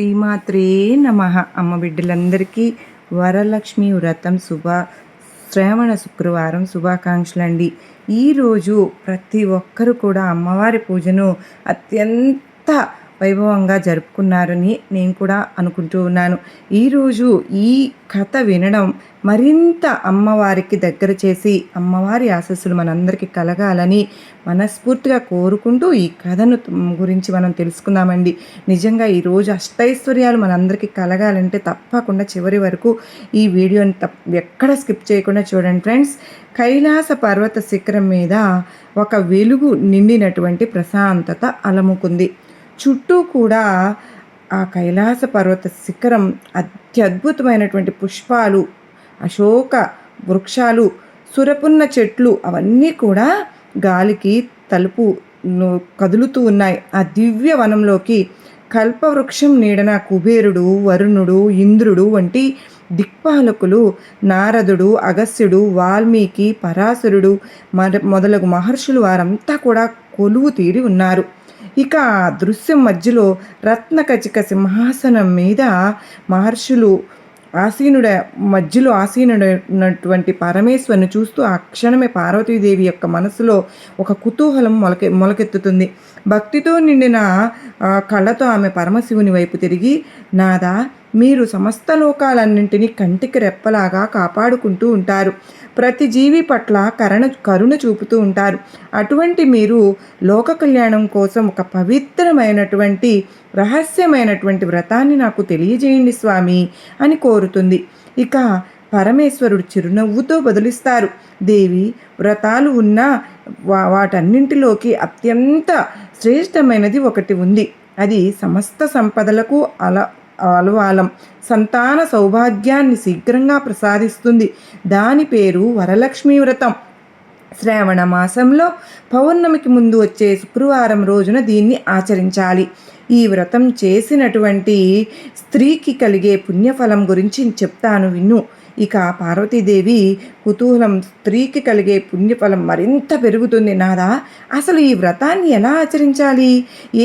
శ్రీమాత్రే నమః. అమ్మ బిడ్డలందరికీ వరలక్ష్మి వ్రతం శ్రావణ శుక్రవారం శుభాకాంక్షలండి. ఈరోజు ప్రతి ఒక్కరు కూడా అమ్మవారి పూజను అత్యంత వైభవంగా జరుపుకున్నారని నేను కూడా అనుకుంటూ ఉన్నాను. ఈరోజు ఈ కథ వినడం మరింత అమ్మవారికి దగ్గర చేసి అమ్మవారి ఆశీస్సులు మనందరికీ కలగాలని మనస్ఫూర్తిగా కోరుకుంటూ ఈ కథను గురించి మనం తెలుసుకుందామండి. నిజంగా ఈరోజు అష్టైశ్వర్యాలు మనందరికీ కలగాలంటే తప్పకుండా చివరి వరకు ఈ వీడియోని ఎక్కడ స్కిప్ చేయకుండా చూడండి ఫ్రెండ్స్. కైలాస పర్వత శిఖరం మీద ఒక వెలుగు నిండినటువంటి ప్రశాంతత అలముకుంది. చుట్టూ కూడా ఆ కైలాస పర్వత శిఖరం అత్యద్భుతమైనటువంటి పుష్పాలు, అశోక వృక్షాలు, సురపున్న చెట్లు అవన్నీ కూడా గాలికి కదులుతూ ఉన్నాయి. ఆ దివ్య వనంలోకి కల్పవృక్షం నీడన కుబేరుడు, వరుణుడు, ఇంద్రుడు వంటి దిక్పాలకులు, నారదుడు, అగస్త్యుడు, వాల్మీకి, పరాశరుడు మొదలగు మహర్షులు వారంతా కూడా కొలువు తీరి ఉన్నారు. ఇక ఆ దృశ్యం మధ్యలో రత్నకచిక సింహాసనం మీద మహర్షులు మధ్యలో ఆసీనుడైనటువంటి పరమేశ్వరుని చూస్తూ ఆ క్షణమే పార్వతీదేవి యొక్క మనసులో ఒక కుతూహలం మొలకెత్తుతుంది. భక్తితో నిండిన కళ్ళతో ఆమె పరమశివుని వైపు తిరిగి, నాదా, మీరు సమస్త లోకాలన్నింటినీ కంటికి రెప్పలాగా కాపాడుకుంటూ ఉంటారు. ప్రతి జీవి పట్ల కరుణ చూపుతూ ఉంటారు. అటువంటి మీరు లోక కళ్యాణం కోసం ఒక పవిత్రమైనటువంటి రహస్యమైనటువంటి వ్రతాన్ని నాకు తెలియజేయండి స్వామి అని కోరుతుంది. ఇక పరమేశ్వరుడు చిరునవ్వుతో బదులిస్తారు, దేవి, వ్రతాలు ఉన్న వాటన్నింటిలోకి అత్యంత శ్రేష్టమైనది ఒకటి ఉంది. అది సమస్త సంపదలకు అలవాలం, సంతాన సౌభాగ్యాన్ని శీఘ్రంగా ప్రసాదిస్తుంది. దాని పేరు వరలక్ష్మి వ్రతం. శ్రావణ మాసంలో పౌర్ణమికి ముందు వచ్చే శుక్రవారం రోజున దీన్ని ఆచరించాలి. ఈ వ్రతం చేసినటువంటి స్త్రీకి కలిగే పుణ్యఫలం గురించి చెప్తాను విను. ఇక పార్వతీదేవి కుతూహలం, స్త్రీకి కలిగే పుణ్యఫలం మరింత పెరుగుతుంది. నాదా, అసలు ఈ వ్రతాన్ని ఎలా ఆచరించాలి?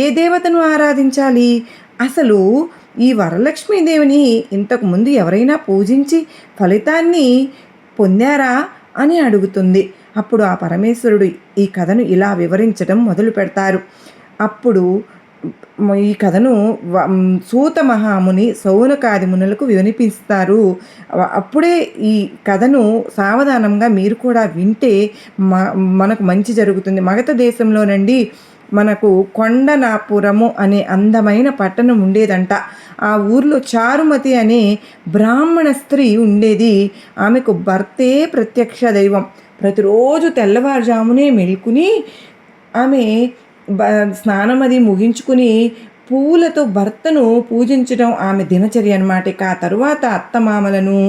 ఏ దేవతను ఆరాధించాలి? అసలు ఈ వరలక్ష్మీదేవిని ఇంతకు ముందు ఎవరైనా పూజించి ఫలితాన్ని పొందారా అని అడుగుతుంది. అప్పుడు ఆ పరమేశ్వరుడు ఈ కథను ఇలా వివరించడం మొదలు పెడతారు. అప్పుడు ఈ కథను సూత మహాముని, సౌనకాది మునులకు వినిపిస్తారు. అప్పుడే ఈ కథను సావధానంగా మీరు కూడా వింటే మనకు మంచి జరుగుతుంది. మగధ దేశంలోనండి మనకు కొండనాపురము అనే అందమైన పట్టణం ఉండేదంట. ఆ ఊర్లో చారుమతి అనే బ్రాహ్మణ స్త్రీ ఉండేది. ఆమెకు భర్తే ప్రత్యక్ష దైవం. ప్రతిరోజు తెల్లవారుజామునే మెలుకుని ఆమె స్నానం అది ముగించుకుని పువ్వులతో భర్తను పూజించడం ఆమె దినచర్య అన్నమాట. ఇక ఆ తరువాత అత్తమామలను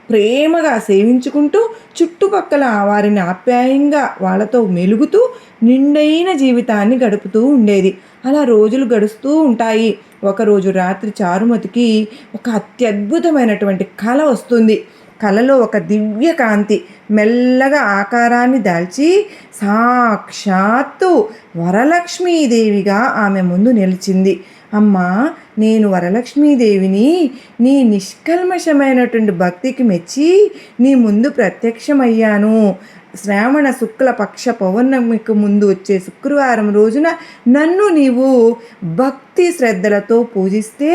ప్రేమగా సేవించుకుంటూ చుట్టుపక్కల వారిని ఆప్యాయంగా వాళ్ళతో మెలుగుతూ నిండైన జీవితాన్ని గడుపుతూ ఉండేది. అలా రోజులు గడుస్తూ ఉంటాయి. ఒకరోజు రాత్రి చారుమతికి ఒక అత్యద్భుతమైనటువంటి కల వస్తుంది. కలలో ఒక దివ్య కాంతి మెల్లగా ఆకారాన్ని దాల్చి సాక్షాత్తు వరలక్ష్మీదేవిగా ఆమె ముందు నిలిచింది. అమ్మా, నేను వరలక్ష్మీదేవిని, నీ నిష్కల్మషమైనటువంటి భక్తికి మెచ్చి నీ ముందు ప్రత్యక్షమయ్యాను. శ్రావణ శుక్ల పక్ష పౌర్ణమికి ముందు వచ్చే శుక్రవారం రోజున నన్ను నీవు భక్తి శ్రద్ధలతో పూజిస్తే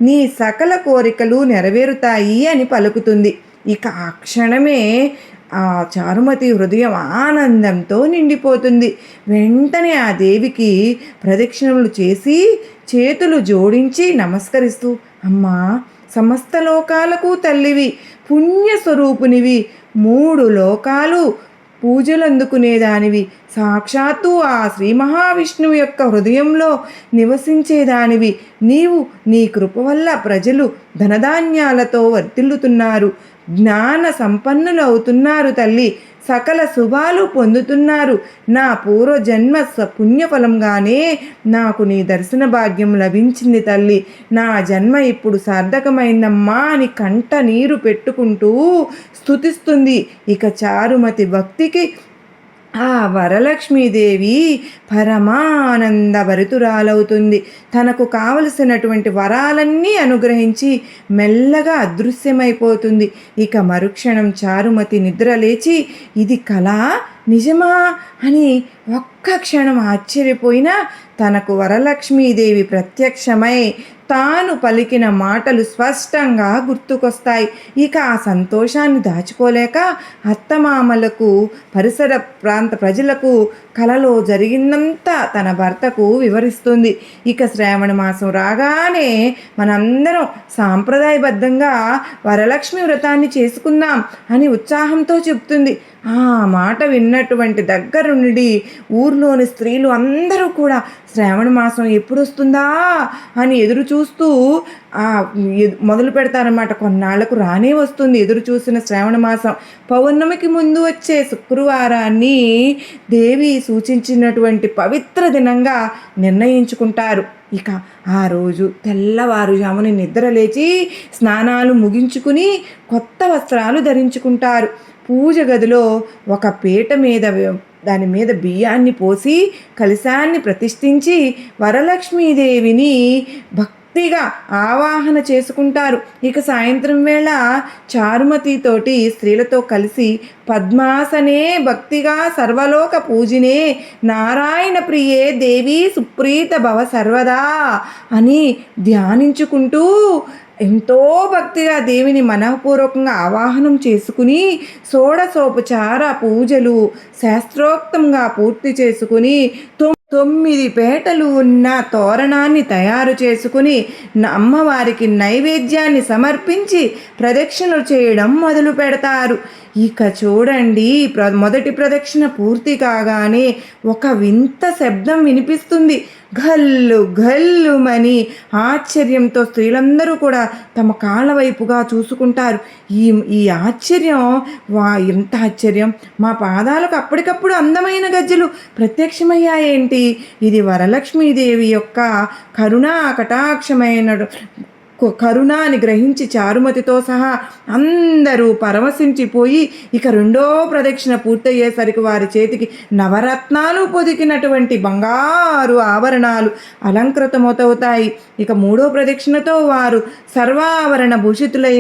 నీ సకల కోరికలు నెరవేరుతాయి అని పలుకుతుంది. ఇక ఆ క్షణమే ఆ చారుమతి హృదయం ఆనందంతో నిండిపోతుంది. వెంటనే ఆ దేవికి ప్రదక్షిణలు చేసి చేతులు జోడించి నమస్కరిస్తూ, అమ్మా, సమస్త లోకాలకు తల్లివి, పుణ్యస్వరూపునివి, 3 లోకాలు పూజలు అందుకునేదానివి, సాక్షాత్తు ఆ శ్రీ మహావిష్ణువు యొక్క హృదయంలో నివసించేదానివి నీవు. నీ కృప వల్ల ప్రజలు ధనధాన్యాలతో వర్ధిల్లుతున్నారు, జ్ఞాన సంపన్నులు అవుతున్నారు తల్లి, సకల శుభాలు పొందుతున్నారు. నా పూర్వజన్మ పుణ్యఫలంగానే నాకు నీ దర్శన భాగ్యం లభించింది తల్లి. నా జన్మ ఇప్పుడు సార్థకమైందమ్మా అని కంట నీరు పెట్టుకుంటూ స్తుతిస్తుంది. ఇక చారుమతి భక్తికి ఆ వరలక్ష్మీదేవి పరమానందభరితురాలవుతుంది. తనకు కావలసినటువంటి వరాలన్నీ అనుగ్రహించి మెల్లగా అదృశ్యమైపోతుంది. ఇక మరుక్షణం చారుమతి నిద్రలేచి ఇది కలా నిజమా అని ఒక్క క్షణం ఆశ్చర్యపోయినా తనకు వరలక్ష్మీదేవి ప్రత్యక్షమై తాను పలికిన మాటలు స్పష్టంగా గుర్తుకొస్తాయి. ఇక ఆ సంతోషాన్ని దాచుకోలేక అత్తమామలకు, పరిసర ప్రాంత ప్రజలకు కలలో జరిగిందంతా తన భర్తకు వివరిస్తుంది. ఇక శ్రావణ మాసం రాగానే మనందరం సాంప్రదాయబద్ధంగా వరలక్ష్మి వ్రతాన్ని చేసుకుందాం అని ఉత్సాహంతో చెప్తుంది. ఆ మాట విన్నటువంటి దగ్గర నుండి ఊర్లోని స్త్రీలు అందరూ కూడా శ్రావణ మాసం ఎప్పుడు వస్తుందా అని ఎదురు చూస్తూ మొదలు పెడతారన్నమాట. కొన్నాళ్లకు రానే వస్తుంది ఎదురు చూసిన శ్రావణ మాసం. పౌర్ణమికి ముందు వచ్చే శుక్రవారాన్ని దేవి సూచించినటువంటి పవిత్ర దినంగా నిర్ణయించుకుంటారు. ఇక ఆ రోజు తెల్లవారుజామున నిద్రలేచి స్నానాలు ముగించుకుని కొత్త వస్త్రాలు ధరించుకుంటారు. పూజ గదిలో ఒక పీట మీద దాని మీద బియ్యాన్ని పోసి కలశాన్ని ప్రతిష్ఠించి వరలక్ష్మీదేవిని భక్తిగా ఆవాహన చేసుకుంటారు. ఇక సాయంత్రం వేళ చారుమతితోటి స్త్రీలతో కలిసి పద్మాసనే భక్తిగా సర్వలోక పూజినే నారాయణ ప్రియే దేవి సుప్రీత భవ సర్వదా అని ధ్యానించుకుంటూ ఎంతో భక్తిగా దేవిని మనఃపూర్వకంగా ఆవాహనం చేసుకుని షోడశోపచార పూజలు శాస్త్రోక్తంగా పూర్తి చేసుకుని 9 పేటలు ఉన్న తోరణాన్ని తయారు చేసుకుని అమ్మవారికి నైవేద్యాన్ని సమర్పించి ప్రదక్షిణలు చేయడం మొదలు పెడతారు. ఇక చూడండి, మొదటి ప్రదక్షిణ పూర్తి కాగానే ఒక వింత శబ్దం వినిపిస్తుంది. గల్లు గల్లుమని ఆశ్చర్యంతో స్త్రీలందరూ కూడా తమ కాళ్ళ వైపుగా చూసుకుంటారు. ఈ ఆశ్చర్యం, ఎంత ఆశ్చర్యం! మా పాదాలకు అప్పటికప్పుడు అందమైన గజ్జలు ప్రత్యక్షమయ్యాయేంటి? ఇది వరలక్ష్మీదేవి యొక్క కరుణా కటాక్షమైన కరుణాని గ్రహించి చారుమతితో సహా అందరూ పరవశించిపోయి ఇక రెండో ప్రదక్షిణ పూర్తయ్యేసరికి వారి చేతికి నవరత్నాలు పొదికినటువంటి బంగారు ఆభరణాలు అలంకృతమవుతాయి. ఇక మూడో ప్రదక్షిణతో వారు సర్వాభరణ భూషితులై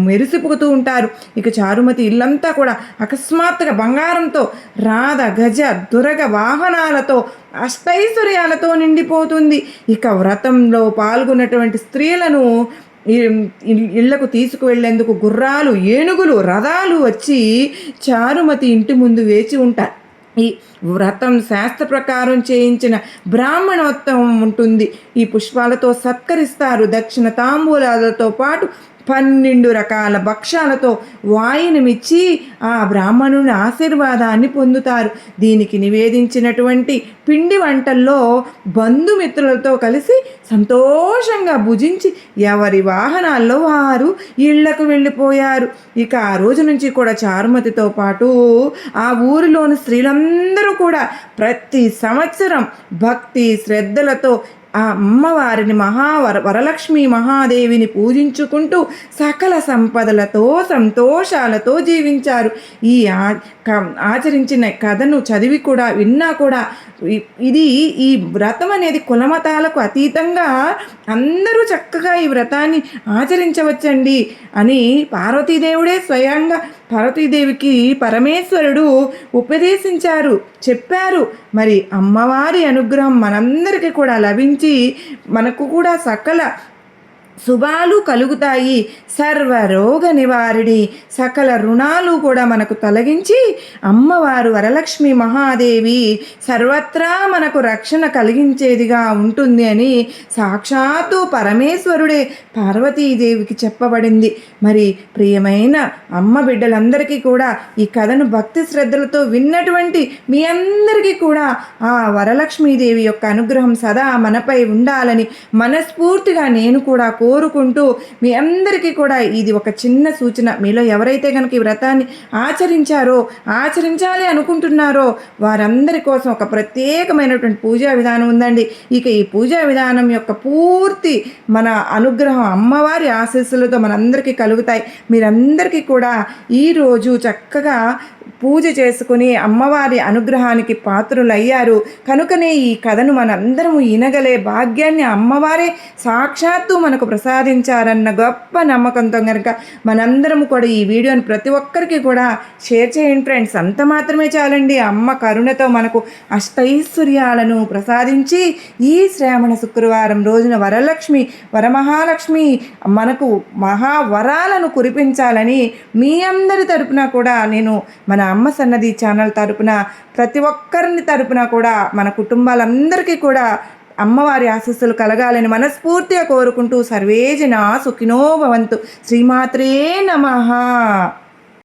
మెరిసిపోతూ ఉంటారు. ఇక చారుమతి ఇల్లంతా కూడా అకస్మాత్తుగా బంగారంతో, రాధ గజ దురగ వాహనాలతో, అష్టైశ్వర్యాలతో నిండిపోతుంది. ఇక వ్రతంలో పాల్గొన్నటువంటి స్త్రీలను ఇళ్లకు తీసుకువెళ్లేందుకు గుర్రాలు, ఏనుగులు, రథాలు వచ్చి చారుమతి ఇంటి ముందు వేచి ఉంటారు. ఈ వ్రతం శాస్త్ర ప్రకారం చేయించిన బ్రాహ్మణోత్తమం ఉంటుంది. ఈ పుష్పాలతో సత్కరిస్తారు. దక్షిణ తాంబూలాలతో పాటు 12 రకాల భక్ష్యాలతో వాయినమిచ్చి ఆ బ్రాహ్మణుని ఆశీర్వాదాన్ని పొందుతారు. దీనికి నివేదించినటువంటి పిండి వంటల్లో బంధుమిత్రులతో కలిసి సంతోషంగా భుజించి ఎవరి వాహనాల్లో వారు ఇళ్లకు వెళ్ళిపోయారు. ఇక ఆ రోజు నుంచి కూడా చారుమతితో పాటు ఆ ఊరిలోని స్త్రీలందరూ కూడా ప్రతి సంవత్సరం భక్తి శ్రద్ధలతో ఆ అమ్మవారిని వరలక్ష్మి మహాదేవిని పూజించుకుంటూ సకల సంపదలతో సంతోషాలతో జీవించారు. ఈ ఆచరించిన కథను చదివి కూడా విన్నా కూడా ఈ వ్రతం అనేది కులమతాలకు అతీతంగా అందరూ చక్కగా ఈ వ్రతాన్ని ఆచరించవచ్చండి అని పార్వతీదేవుడే స్వయంగా పార్వతీదేవికి పరమేశ్వరుడు ఉపదేశించారు, చెప్పారు. మరి అమ్మవారి అనుగ్రహం మనందరికీ కూడా లభించి మనకు కూడా సకల శుభాలు కలుగుతాయి. సర్వరోగ నివారిణి, సకల రుణాలు కూడా మనకు తొలగించి అమ్మవారు వరలక్ష్మి మహాదేవి సర్వత్రా మనకు రక్షణ కలిగించేదిగా ఉంటుంది అని సాక్షాత్తు పరమేశ్వరుడే పార్వతీదేవికి చెప్పబడింది. మరి ప్రియమైన అమ్మ బిడ్డలందరికీ కూడా ఈ కథను భక్తి శ్రద్ధలతో విన్నటువంటి మీ అందరికీ కూడా ఆ వరలక్ష్మీదేవి యొక్క అనుగ్రహం సదా మనపై ఉండాలని మనస్ఫూర్తిగా నేను కూడా కోరుకుంటూ మీ అందరికీ కూడా ఇది ఒక చిన్న సూచన. మీలో ఎవరైతే కనుక ఈ వ్రతాన్ని ఆచరించాలి అనుకుంటున్నారో వారందరి కోసం ఒక ప్రత్యేకమైనటువంటి పూజా విధానం ఉందండి. ఇక ఈ పూజా విధానం యొక్క పూర్తి మన అనుగ్రహం అమ్మవారి ఆశీస్సులతో మనందరికీ కలుగుతాయి. మీరందరికీ కూడా ఈరోజు చక్కగా పూజ చేసుకుని అమ్మవారి అనుగ్రహానికి పాత్రులయ్యారు కనుకనే ఈ కథను మనందరము వినగలే భాగ్యాన్ని అమ్మవారే సాక్షాత్తు మనకు ప్రసాదించారన్న గొప్ప నమ్మకంతో కనుక మనందరము కూడా ఈ వీడియోని ప్రతి ఒక్కరికి కూడా షేర్ చేయండి ఫ్రెండ్స్. అంత మాత్రమే చాలండి. అమ్మ కరుణతో మనకు అష్టైశ్వర్యాలను ప్రసాదించి ఈ శ్రావణ శుక్రవారం రోజున వరమహాలక్ష్మి మనకు మహావరాలను కురిపించాలని మీ అందరి తరపున కూడా నేను మన అమ్మ సన్నది ఛానల్ తరపున ప్రతి ఒక్కరిని తరపున కూడా మన కుటుంబాలందరికీ కూడా అమ్మవారి ఆశీస్సులు కలగాలని మనస్ఫూర్తిగా కోరుకుంటూ సర్వే జనా సుఖినో భవంతు. శ్రీమాత్రే నమః.